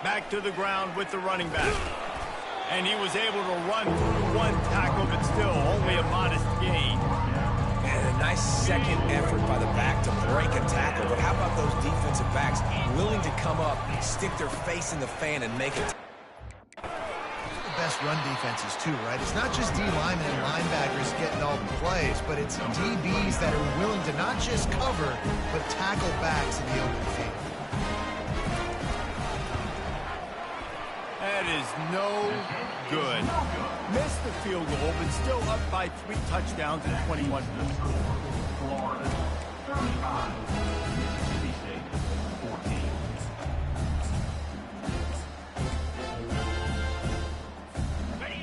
Back to the ground with the running back. And he was able to run through one tackle, but still only a modest gain. And a nice second effort by the back to break a tackle. But how about those defensive backs willing to come up, stick their face in the fan, and make it? The best run defenses too, right? It's not just D linemen and linebackers getting all the plays, but it's DBs that are willing to not just cover, but tackle backs in the open field. That is no good. Missed the field goal, but still up by 3 touchdowns and 21 points. Florida, 35. Mississippi State,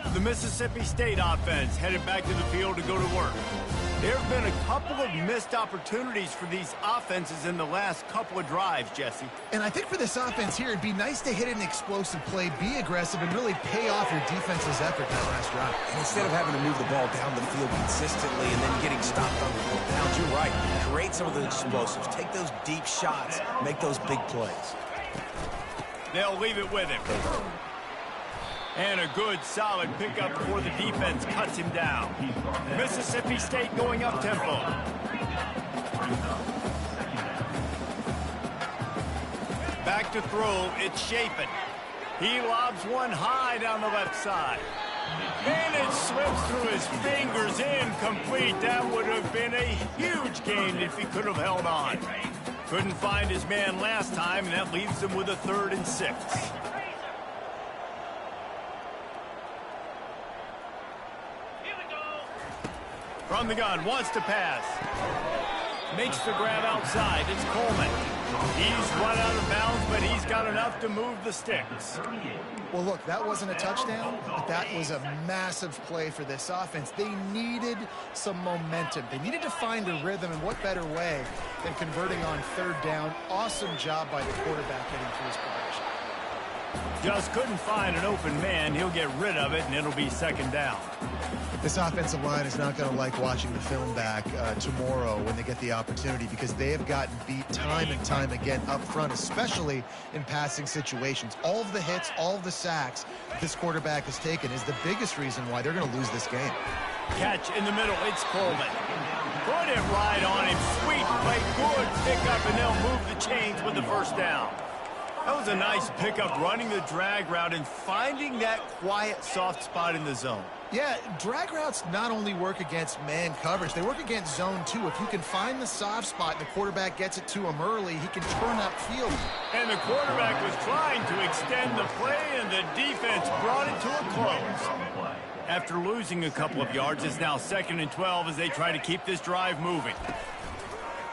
14. The Mississippi State offense headed back to the field to go to work. There have been a couple of missed opportunities for these offenses in the last couple of drives, Jesse. And I think for this offense here, it'd be nice to hit an explosive play, be aggressive, and really pay off your defense's effort in that last drive. And instead of having to move the ball down the field consistently and then getting stopped on 4th downs, you're right. Create some of the explosives. Take those deep shots. Make those big plays. They'll leave it with him. And a good, solid pickup before the defense cuts him down. Mississippi State going up-tempo. Back to throw, it's Chapin. He lobs one high down the left side. And it slips through his fingers, incomplete. That would have been a huge gain if he could have held on. Couldn't find his man last time, and that leaves him with a 3rd and 6. From the gun, wants to pass. Makes the grab outside. It's Coleman. He's run out of bounds, but he's got enough to move the sticks. Well, look, that wasn't a touchdown, but that was a massive play for this offense. They needed some momentum. They needed to find a rhythm, and what better way than converting on 3rd down. Awesome job by the quarterback getting through his progression. Just couldn't find an open man. He'll get rid of it, and it'll be 2nd down. This offensive line is not going to like watching the film back tomorrow when they get the opportunity, because they have gotten beat time and time again up front, especially in passing situations. All of the hits, all of the sacks this quarterback has taken is the biggest reason why they're going to lose this game. Catch in the middle. It's Coleman. Put it right on him. Sweet play. Good pickup, and they'll move the chains with the 1st down. That was a nice pickup, running the drag route and finding that quiet, soft spot in the zone. Yeah, drag routes not only work against man coverage, they work against zone too. If you can find the soft spot and the quarterback gets it to him early, he can turn upfield. And the quarterback was trying to extend the play, and the defense brought it to a close. After losing a couple of yards, it's now 2nd and 12 as they try to keep this drive moving.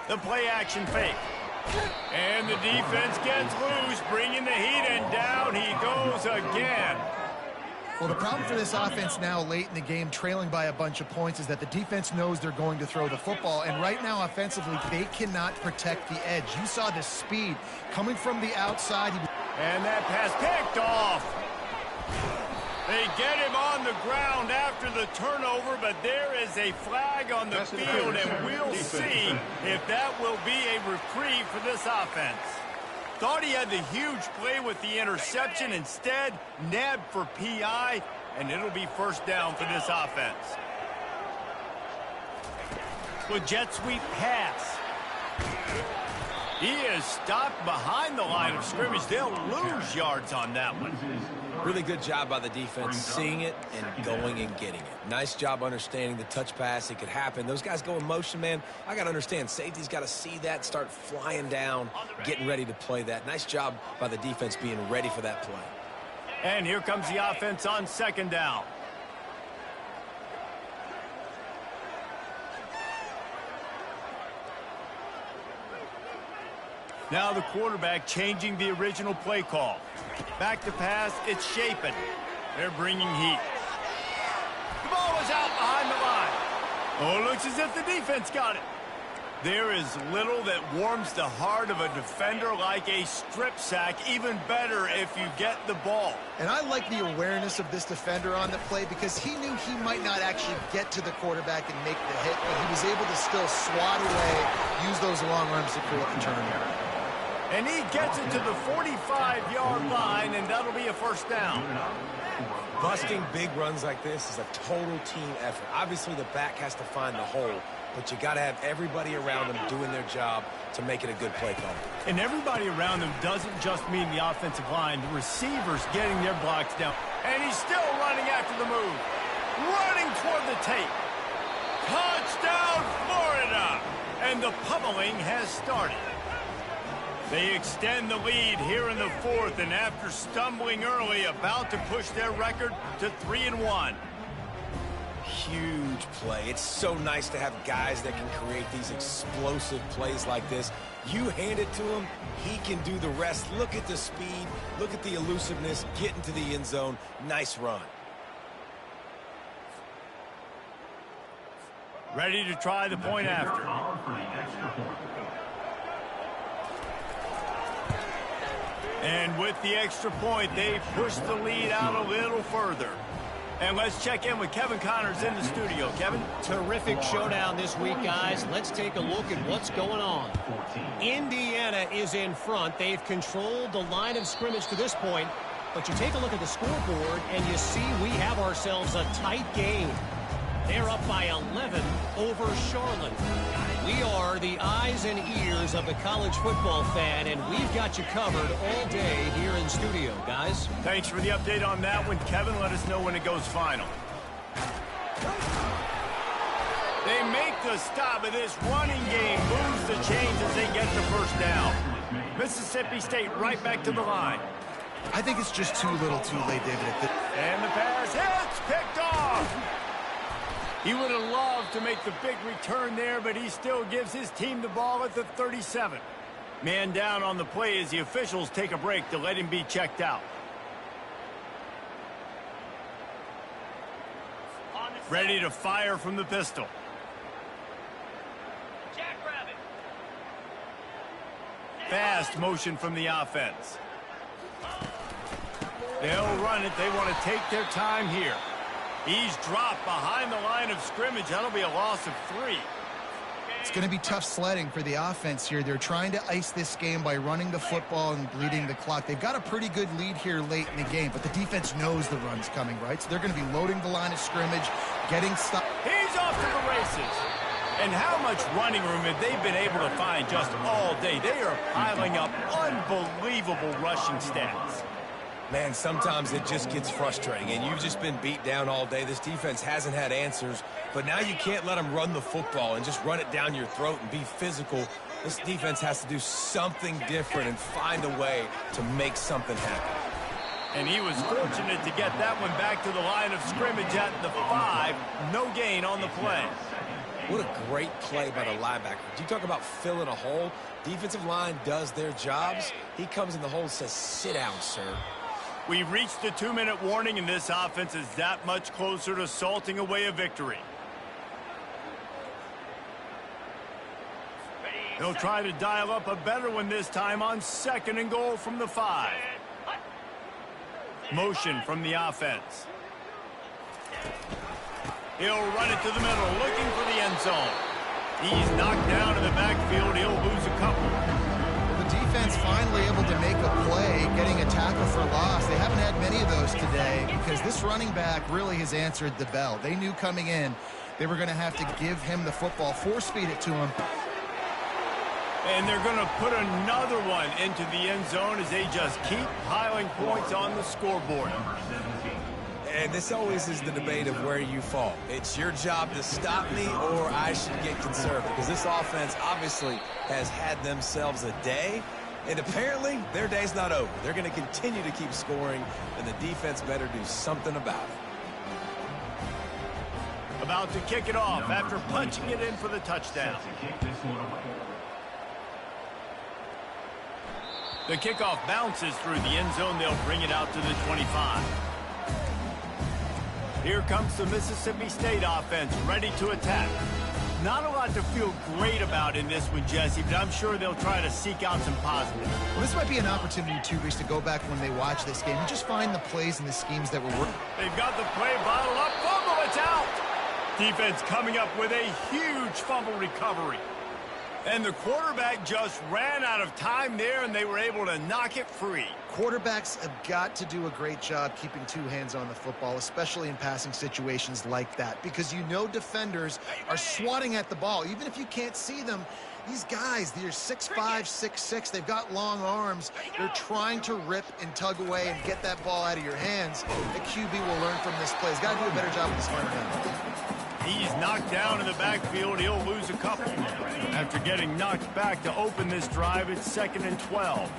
The play action fake. And the defense gets loose, bringing the heat, and down he goes again. Well, the problem for this offense now late in the game, trailing by a bunch of points, is that the defense knows they're going to throw the football. And right now, offensively, they cannot protect the edge. You saw the speed coming from the outside. And that pass picked off. They get him on the ground after the turnover, but there is a flag on the field, and we'll see if that will be a reprieve for this offense. Thought he had the huge play with the interception. Instead, nabbed for PI, and it'll be first down for this offense. With jet sweep pass. He is stopped behind the line of scrimmage. They'll lose yards on that one. Really good job by the defense seeing it and going and getting it. Nice job understanding the touch pass. It could happen. Those guys go in motion, man. I got to understand. Safety's got to see that, start flying down, getting ready to play that. Nice job by the defense being ready for that play. And here comes the offense on second down. Now the quarterback changing the original play call. Back to pass, it's Shapen. They're bringing heat. The ball is out behind the line. Oh, it looks as if the defense got it. There is little that warms the heart of a defender like a strip sack. Even better if you get the ball. And I like the awareness of this defender on the play because he knew he might not actually get to the quarterback and make the hit, but he was able to still swat away, use those long arms to create the turnover. And he gets it to the 45-yard line, and that'll be a first down. Busting big runs like this is a total team effort. Obviously, the back has to find the hole, but you got to have everybody around them doing their job to make it a good play call. And everybody around them doesn't just mean the offensive line. The receivers getting their blocks down. And he's still running after the move. Running toward the tape. Touchdown, Florida! And the pummeling has started. They extend the lead here in the fourth, and after stumbling early, about to push their record to 3-1. Huge play. It's so nice to have guys that can create these explosive plays like this. You hand it to him, he can do the rest. Look at the speed, look at the elusiveness, get into the end zone. Nice run. Ready to try the point after. And with the extra point, they push the lead out a little further. And let's check in with Kevin Connors in the studio. Kevin? Terrific showdown this week, guys. Let's take a look at what's going on. Indiana is in front. They've controlled the line of scrimmage to this point. But you take a look at the scoreboard, and you see we have ourselves a tight game. They're up by 11 over Charlotte. We are the eyes and ears of the college football fan, and we've got you covered all day here in studio, guys. Thanks for the update on that one, Kevin. Let us know when it goes final. They make the stop of this running game, moves the chains as they get the first down. Mississippi State right back to the line. I think it's just too little too late, David. And the pass hits, picked off. He would have loved to make the big return there, but he still gives his team the ball at the 37. Man down on the play as the officials take a break to let him be checked out. Ready to fire from the pistol. Fast motion from the offense. They'll run it. They want to take their time here. He's dropped behind the line of scrimmage. That'll be a loss of 3. It's going to be tough sledding for the offense here. They're trying to ice this game by running the football and bleeding the clock. They've got a pretty good lead here late in the game, but the defense knows the run's coming, right? So they're going to be loading the line of scrimmage, getting stuck. He's off to the races. And how much running room have they been able to find just all day? They are piling up unbelievable rushing stats. Man, sometimes it just gets frustrating, and you've just been beat down all day. This defense hasn't had answers, but now you can't let them run the football and just run it down your throat and be physical. This defense has to do something different and find a way to make something happen. And he was fortunate to get that one back to the line of scrimmage at the 5. No gain on the play. What a great play by the linebacker. Do you talk about filling a hole? Defensive line does their jobs. He comes in the hole and says, sit down, sir. We've reached the 2-minute warning, and this offense is that much closer to salting away a victory. They'll try to dial up a better one this time on 2nd and goal from the 5. Motion from the offense. He'll run it to the middle, looking for the end zone. He's knocked down in the backfield. He'll lose a couple. The defense finally able to make a play, getting a tackle for loss. They haven't had many of those today because this running back really has answered the bell. They knew coming in they were going to have to give him the football, force-feed it to him. And they're going to put another one into the end zone as they just keep piling points on the scoreboard. And this always is the debate of where you fall. It's your job to stop me or I should get conservative, because this offense obviously has had themselves a day, and apparently their day's not over. They're going to continue to keep scoring, and the defense better do something about it. About to kick it off after punching it in for the touchdown. The kickoff bounces through the end zone. They'll bring it out to the 25. Here comes the Mississippi State offense, ready to attack. Not a lot to feel great about in this one, Jesse, but I'm sure they'll try to seek out some positives. Well, this might be an opportunity, too, Reese, to go back when they watch this game and just find the plays and the schemes that were working. They've got the play bottled up. Fumble, it's out. Defense coming up with a huge fumble recovery. And the quarterback just ran out of time there, and they were able to knock it free. Quarterbacks have got to do a great job keeping two hands on the football, especially in passing situations like that, because you know defenders are swatting at the ball. Even if you can't see them, these guys, they're 6'5", 6'6", they've got long arms. They're trying to rip and tug away and get that ball out of your hands. The QB will learn from this play. He's got to do a better job with this final down. He's knocked down in the backfield. He'll lose a couple. After getting knocked back to open this drive, it's 2nd and 12.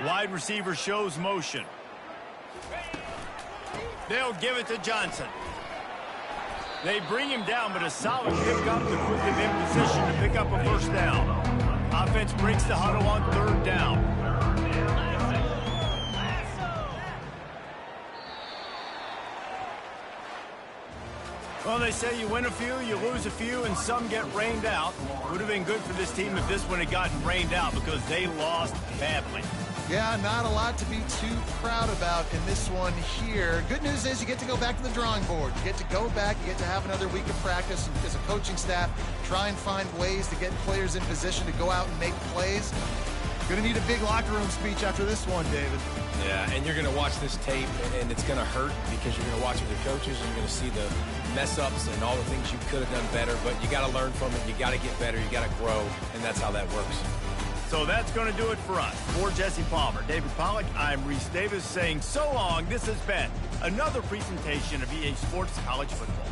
Wide receiver shows motion. They'll give it to Johnson. They bring him down, but a solid pickup to put them in position to pick up a first down. Offense breaks the huddle on 3rd down. Well, they say you win a few, you lose a few, and some get rained out. Would have been good for this team if this one had gotten rained out because they lost badly. Yeah, not a lot to be too proud about in this one here. Good news is you get to go back to the drawing board. You get to go back, you get to have another week of practice as a coaching staff, try and find ways to get players in position to go out and make plays. Going to need a big locker room speech after this one, David. Yeah, and you're going to watch this tape, and it's going to hurt because you're going to watch it with the coaches, and you're going to see the mess-ups and all the things you could have done better, but you got to learn from it. You got to get better. You got to grow, and that's how that works. So that's going to do it for us. For Jesse Palmer, David Pollack, I'm Reese Davis saying so long. This has been another presentation of EA Sports College Football.